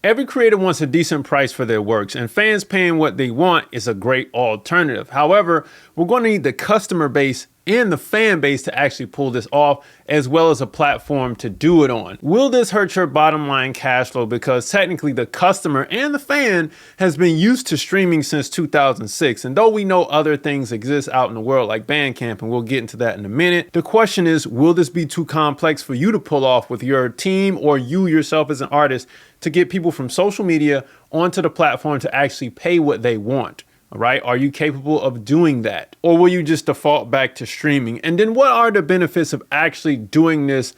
Every creator wants a decent price for their works, and fans paying what they want is a great alternative. However, we're going to need the customer base and the fan base to actually pull this off, as well as a platform to do it on. Will this hurt your bottom line cash flow? Because technically the customer and the fan has been used to streaming since 2006. And though we know other things exist out in the world like Bandcamp, and we'll get into that in a minute, the question is, will this be too complex for you to pull off with your team or you yourself as an artist to get people from social media onto the platform to actually pay what they want? All right. Are you capable of doing that? Or will you just default back to streaming? And then what are the benefits of actually doing this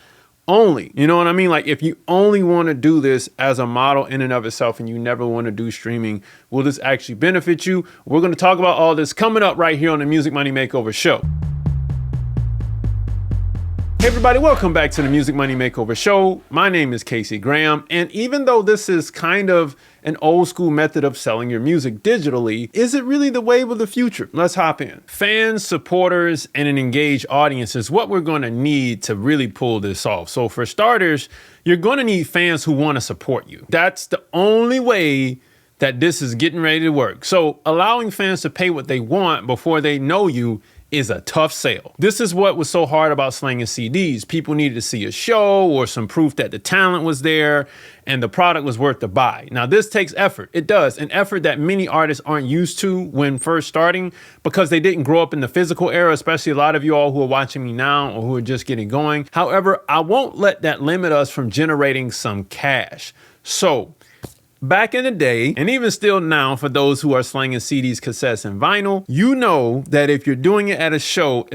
only? You know what I mean? Like if you only want to do this as a model in and of itself and you never want to do streaming, will this actually benefit you? We're going to talk about all this coming up right here on the Music Money Makeover show. Hey everybody, welcome back to the Music Money Makeover show. My name is Casey Graham, and even though this is kind of an old school method of selling your music digitally, is it really the wave of the future? Let's hop in. Fans, supporters, and an engaged audience is what we're going to need to really pull this off. So for starters, you're going to need fans who want to support you. That's the only way that this is getting ready to work. So allowing fans to pay what they want before they know you is a tough sale. This is what was so hard about slanging CDs. People needed to see a show or some proof that the talent was there and the product was worth the buy. Now this takes effort. It does, an effort that many artists aren't used to when first starting because they didn't grow up in the physical era, especially a lot of you all who are watching me now or who are just getting going. However, I won't let that limit us from generating some cash. So back in the day, and even still now for those who are slanging CDs, cassettes, and vinyl, you know that if you're doing it at a show,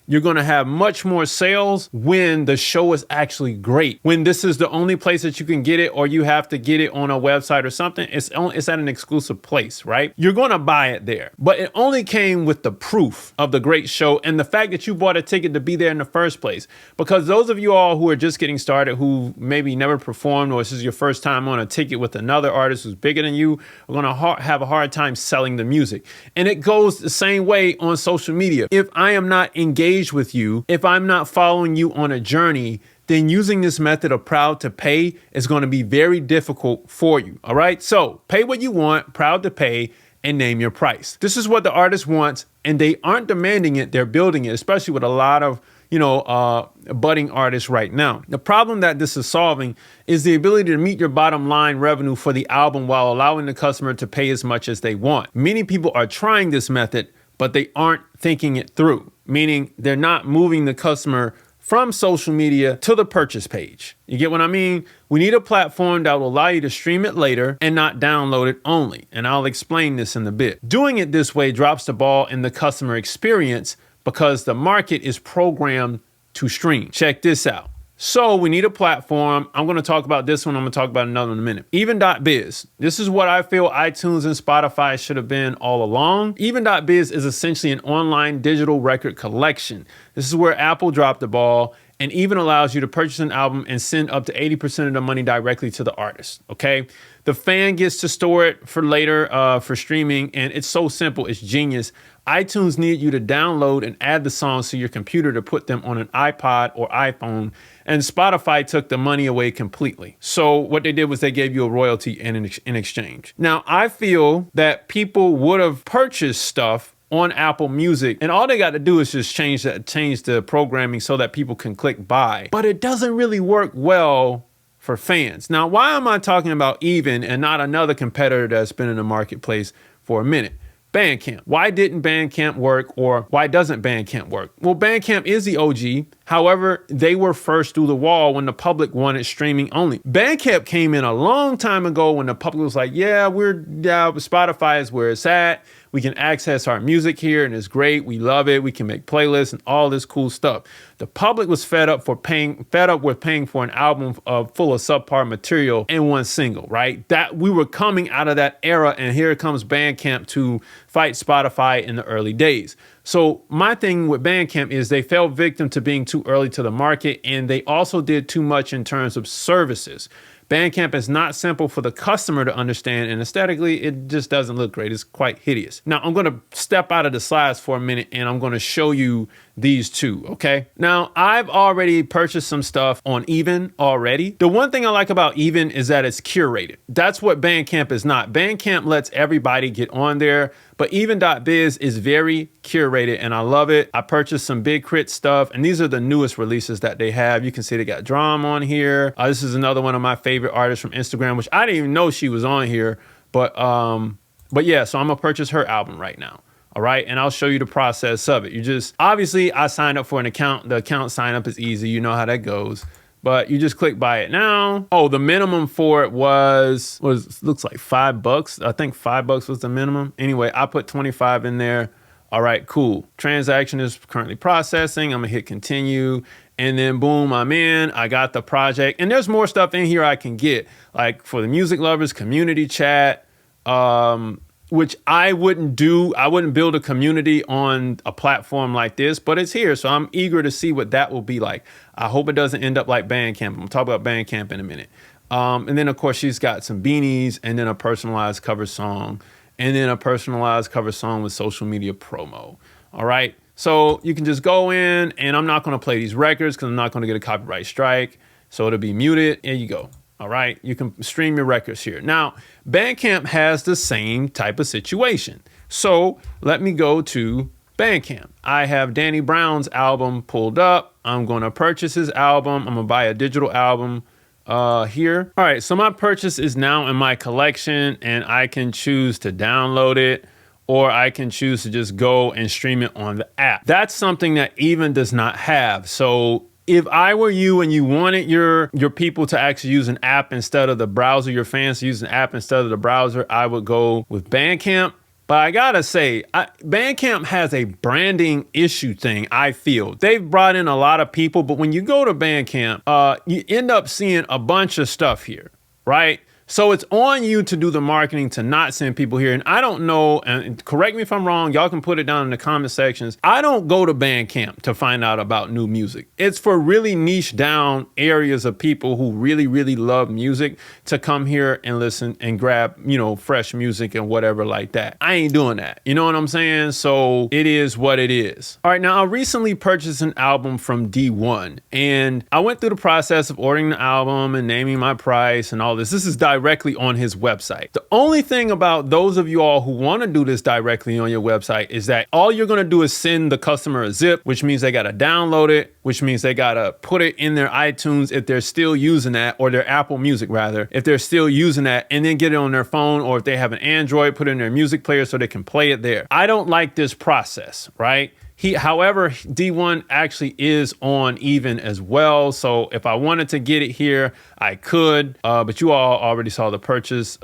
you're going to have much more sales when the show is actually great. When this is the only place that you can get it, or you have to get it on a website or something, it's at an exclusive place, right? You're going to buy it there. But it only came with the proof of the great show and the fact that you bought a ticket to be there in the first place. Because those of you all who are just getting started, who maybe never performed, or this is your first time on a ticket with another artist who's bigger than you, are going to have a hard time selling the music. And it goes the same way on social media. If I am not engaged with you, if I'm not following you on a journey, then using this method of proud to pay is going to be very difficult for you. All right. So pay what you want, proud to pay, and name your price. This is what the artist wants, and they aren't demanding it. They're building it, especially with a lot of budding artists right now. The problem that this is solving is the ability to meet your bottom line revenue for the album while allowing the customer to pay as much as they want. Many people are trying this method, but they aren't thinking it through, meaning they're not moving the customer from social media to the purchase page. You get what I mean? We need a platform that will allow you to stream it later and not download it only. And I'll explain this in a bit. Doing it this way drops the ball in the customer experience because the market is programmed to stream. Check this out. So we need a platform. I'm going to talk about this one. I'm going to talk about another one in a minute. Even.biz. This is what I feel iTunes and Spotify should have been all along. Even.biz is essentially an online digital record collection. This is where Apple dropped the ball and even allows you to purchase an album and send up to 80% of the money directly to the artist. Okay. The fan gets to store it for later for streaming. And it's so simple. It's genius. iTunes need you to download and add the songs to your computer to put them on an iPod or iPhone. And Spotify took the money away completely. So what they did was they gave you a royalty in exchange. Now, I feel that people would have purchased stuff on Apple Music, and all they got to do is just change the programming so that people can click buy. But it doesn't really work well for fans. Now, why am I talking about Even and not another competitor that's been in the marketplace for a minute? Bandcamp. Why didn't Bandcamp work, or why doesn't Bandcamp work? Well, Bandcamp is the OG. However, they were first through the wall when the public wanted streaming only. Bandcamp came in a long time ago when the public was like, yeah, Spotify is where it's at. We can access our music here and it's great. We love it. We can make playlists and all this cool stuff. The public was fed up with paying for an album full of subpar material and one single, right? That we were coming out of that era, and here comes Bandcamp to fight Spotify in the early days. So my thing with Bandcamp is they fell victim to being too early to the market, and they also did too much in terms of services. Bandcamp is not simple for the customer to understand, and aesthetically, it just doesn't look great. It's quite hideous. Now, I'm going to step out of the slides for a minute, and I'm going to show you these two, okay? Now, I've already purchased some stuff on Even already. The one thing I like about Even is that it's curated. That's what Bandcamp is not. Bandcamp lets everybody get on there, but Even.biz is very curated and I love it. I purchased some Big Crit stuff and these are the newest releases that they have. You can see they got Drum on here. This is another one of my favorite artists from Instagram, which I didn't even know she was on here, but yeah, so I'm gonna purchase her album right now. All right. And I'll show you the process of it. You just, obviously I signed up for an account. The account sign up is easy. You know how that goes, but you just click buy it now. Oh, the minimum for it looks like $5. I think $5 was the minimum. Anyway, I put 25 in there. All right, cool. Transaction is currently processing. I'm gonna hit continue. And then boom, I'm in. I got the project. And there's more stuff in here I can get. Like for the music lovers, community chat, which I wouldn't do. I wouldn't build a community on a platform like this, but it's here. So I'm eager to see what that will be like. I hope it doesn't end up like Bandcamp. I'm gonna talk about Bandcamp in a minute. And then of course she's got some beanies and then a personalized cover song and then a personalized cover song with social media promo. All right. So you can just go in and I'm not going to play these records because I'm not going to get a copyright strike. So it'll be muted. There you go. All right, you can stream your records here. Now, Bandcamp has the same type of situation. So let me go to Bandcamp. I have Danny Brown's album pulled up. I'm going to purchase his album. I'm going to buy a digital album here. All right, so my purchase is now in my collection and I can choose to download it or I can choose to just go and stream it on the app. That's something that Even does not have. So if I were you and you wanted your people to actually use an app instead of the browser, your fans to use an app instead of the browser, I would go with Bandcamp. But I gotta say, Bandcamp has a branding issue thing, I feel. They've brought in a lot of people, but when you go to Bandcamp, you end up seeing a bunch of stuff here, right? So it's on you to do the marketing to not send people here. And I don't know, and correct me if I'm wrong, y'all can put it down in the comment sections. I don't go to Bandcamp to find out about new music. It's for really niche down areas of people who really, really love music to come here and listen and grab, you know, fresh music and whatever like that. I ain't doing that. You know what I'm saying? So it is what it is. All right, now I recently purchased an album from D1 and I went through the process of ordering the album and naming my price and all this. This is directly on his website. The only thing about those of you all who want to do this directly on your website is that all you're going to do is send the customer a zip, which means they got to download it, which means they got to put it in their iTunes if they're still using that, or their Apple Music rather, if they're still using that, and then get it on their phone, or if they have an Android, put it in their music player so they can play it there. I don't like this process, right? However, D1 actually is on Even as well. So if I wanted to get it here, I could, but you all already saw the purchase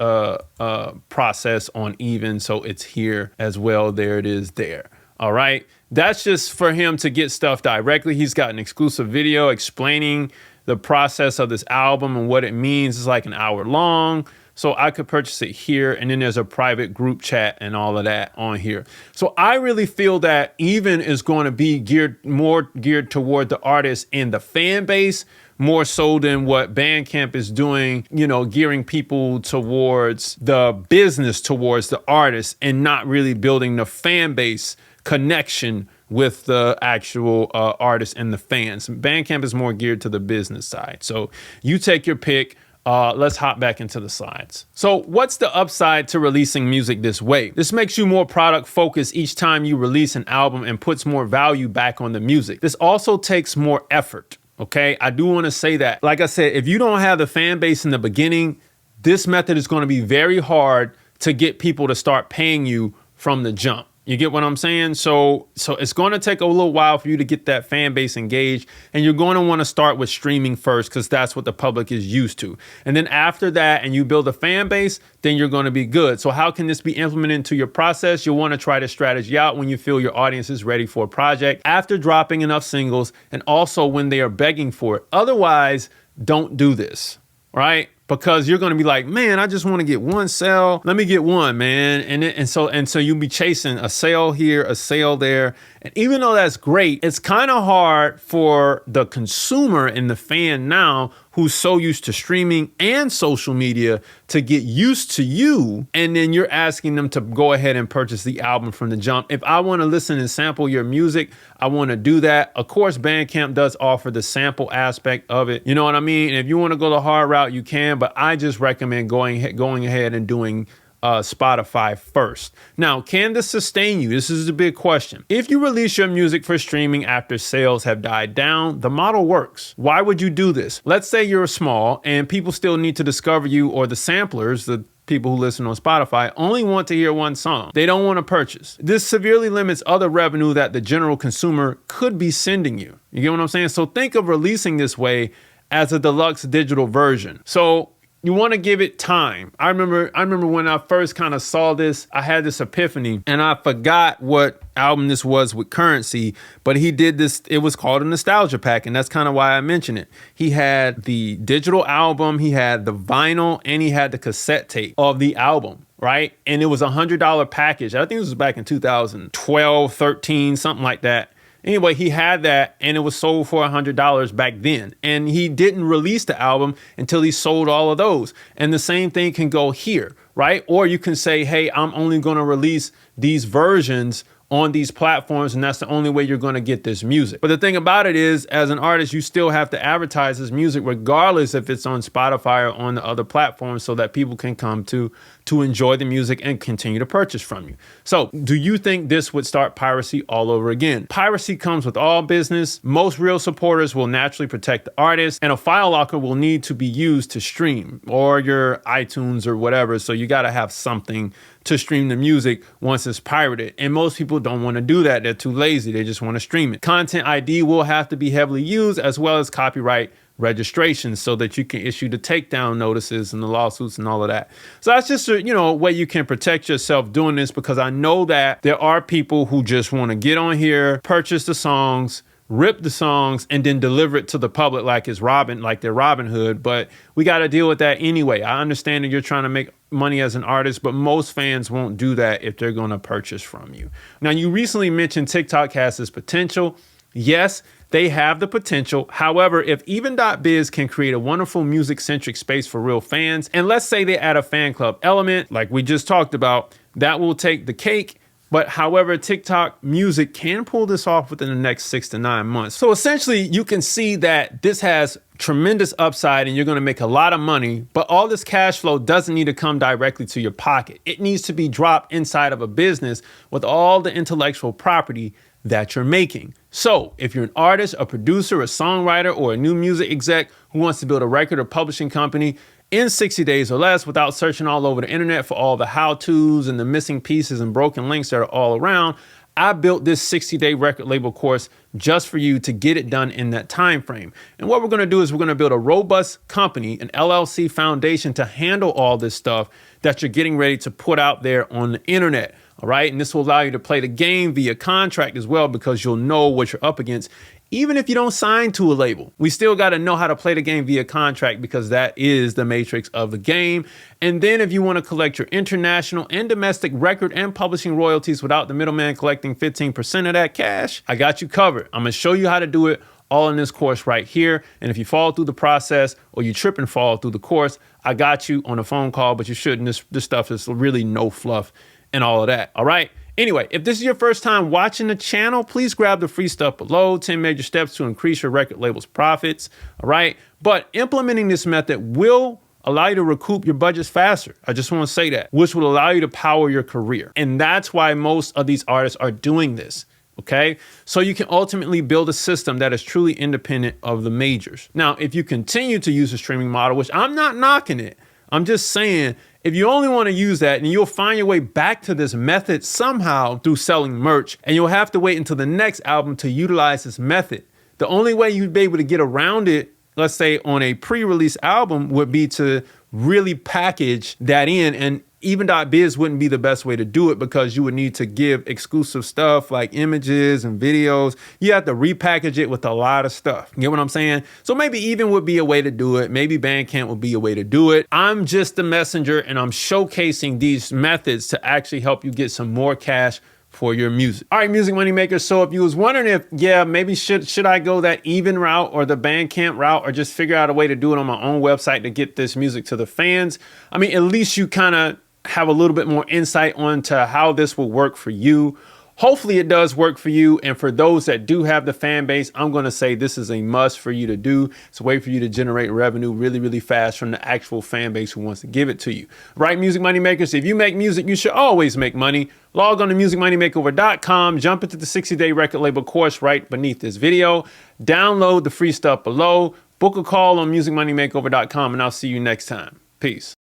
process on Even. So it's here as well. There it is there. All right. That's just for him to get stuff directly. He's got an exclusive video explaining the process of this album and what it means. It's like an hour long. So I could purchase it here, and then there's a private group chat and all of that on here. So I really feel that Even is going to be more geared toward the artist and the fan base, more so than what Bandcamp is doing, you know, gearing people towards the business, towards the artist, and not really building the fan base connection with the actual artists and the fans. Bandcamp is more geared to the business side. So you take your pick. Let's hop back into the slides. So what's the upside to releasing music this way? This makes you more product focused each time you release an album and puts more value back on the music. This also takes more effort. Okay, I do want to say that. Like I said, if you don't have the fan base in the beginning, this method is going to be very hard to get people to start paying you from the jump. You get what I'm saying? So it's going to take a little while for you to get that fan base engaged, and you're going to want to start with streaming first because that's what the public is used to. And then after that, and you build a fan base, then you're going to be good. So how can this be implemented into your process? You'll want to try this strategy out when you feel your audience is ready for a project, after dropping enough singles, and also when they are begging for it. Otherwise, don't do this, right? Because you're going to be like, man, I just want to get one sale. Let me get one, man. And so you'll be chasing a sale here, a sale there. And even though that's great, it's kind of hard for the consumer and the fan now who's so used to streaming and social media to get used to you, and then you're asking them to go ahead and purchase the album from the jump. If I want to listen and sample your music, I want to do that. Of course, Bandcamp does offer the sample aspect of it. You know what I mean? And if you want to go the hard route, you can, but I just recommend going ahead and doing Spotify first. Now, can this sustain you? This is the big question. If you release your music for streaming after sales have died down, the model works. Why would you do this? Let's say you're small and people still need to discover you, or the samplers, the people who listen on Spotify, only want to hear one song. They don't want to purchase. This severely limits other revenue that the general consumer could be sending you. You get what I'm saying? So think of releasing this way as a deluxe digital version. So you want to give it time. I remember when I first kind of saw this, I had this epiphany, and I forgot what album this was with Currency, but he did this. It was called a nostalgia pack, and that's kind of why I mentioned it. He had the digital album, he had the vinyl, and he had the cassette tape of the album, right? And it was $100 package. I think this was back in 2012, 13, something like that. Anyway, he had that, and it was sold for $100 back then. And he didn't release the album until he sold all of those. And the same thing can go here, right? Or you can say, hey, I'm only going to release these versions on these platforms, and that's the only way you're going to get this music. But the thing about it is, as an artist, you still have to advertise this music regardless if it's on Spotify or on the other platforms, so that people can come to enjoy the music and continue to purchase from you. So do you think this would start piracy all over again? Piracy comes with all business. Most real supporters will naturally protect the artist, and a file locker will need to be used to stream, or your iTunes or whatever. So you got to have something to stream the music once it's pirated. And most people don't want to do that. They're too lazy. They just want to stream it. Content ID will have to be heavily used, as well as copyright registration, so that you can issue the takedown notices and the lawsuits and all of that. So that's just a way you can protect yourself doing this, because I know that there are people who just want to get on here, purchase the songs, rip the songs, and then deliver it to the public like they're Robin Hood. But we got to deal with that anyway. I understand that you're trying to make money as an artist, but most fans won't do that if they're going to purchase from you. Now, you recently mentioned TikTok has this potential. Yes, they have the potential. However, if Even.biz can create a wonderful music-centric space for real fans, and let's say they add a fan club element, like we just talked about, that will take the cake. But however, TikTok music can pull this off within the next 6 to 9 months. So essentially, you can see that this has tremendous upside and you're going to make a lot of money, but all this cash flow doesn't need to come directly to your pocket. It needs to be dropped inside of a business with all the intellectual property that you're making. So if you're an artist, a producer, a songwriter, or a new music exec who wants to build a record or publishing company in 60 days or less without searching all over the internet for all the how-tos and the missing pieces and broken links that are all around, I built this 60-day record label course just for you to get it done in that time frame. And what we're going to do is we're going to build a robust company, an LLC foundation, to handle all this stuff that you're getting ready to put out there on the internet. All right. And this will allow you to play the game via contract as well, because you'll know what you're up against. Even if you don't sign to a label, we still got to know how to play the game via contract, because that is the matrix of the game. And then if you want to collect your international and domestic record and publishing royalties without the middleman collecting 15% of that cash, I got you covered. I'm going to show you how to do it all in this course right here. And if you fall through the process, or you trip and fall through the course, I got you on a phone call, but you shouldn't. This stuff is really no fluff and all of that. All right. Anyway, if this is your first time watching the channel, please grab the free stuff below, 10 major steps to increase your record label's profits. All right. But implementing this method will allow you to recoup your budgets faster. I just want to say that, which will allow you to power your career. And that's why most of these artists are doing this. Okay. So you can ultimately build a system that is truly independent of the majors. Now, if you continue to use the streaming model, which I'm not knocking it, I'm just saying, if you only want to use that, and you'll find your way back to this method somehow through selling merch, and you'll have to wait until the next album to utilize this method. The only way you'd be able to get around it, let's say on a pre-release album, would be to really package that in, and Even.biz wouldn't be the best way to do it, because you would need to give exclusive stuff like images and videos. You have to repackage it with a lot of stuff. You get what I'm saying? So maybe Even would be a way to do it. Maybe Bandcamp would be a way to do it. I'm just the messenger, and I'm showcasing these methods to actually help you get some more cash for your music. All right, music money makers. So if you was wondering if, yeah, maybe should I go that Even route or the Bandcamp route, or just figure out a way to do it on my own website to get this music to the fans? I mean, at least you kind of have a little bit more insight onto how this will work for you. Hopefully it does work for you. And for those that do have the fan base, I'm going to say this is a must for you to do. It's a way for you to generate revenue really, really fast from the actual fan base who wants to give it to you. Right, music money makers? If you make music, you should always make money. Log on to musicmoneymakeover.com, jump into the 60-day record label course right beneath this video, download the free stuff below, book a call on musicmoneymakeover.com, and I'll see you next time. Peace.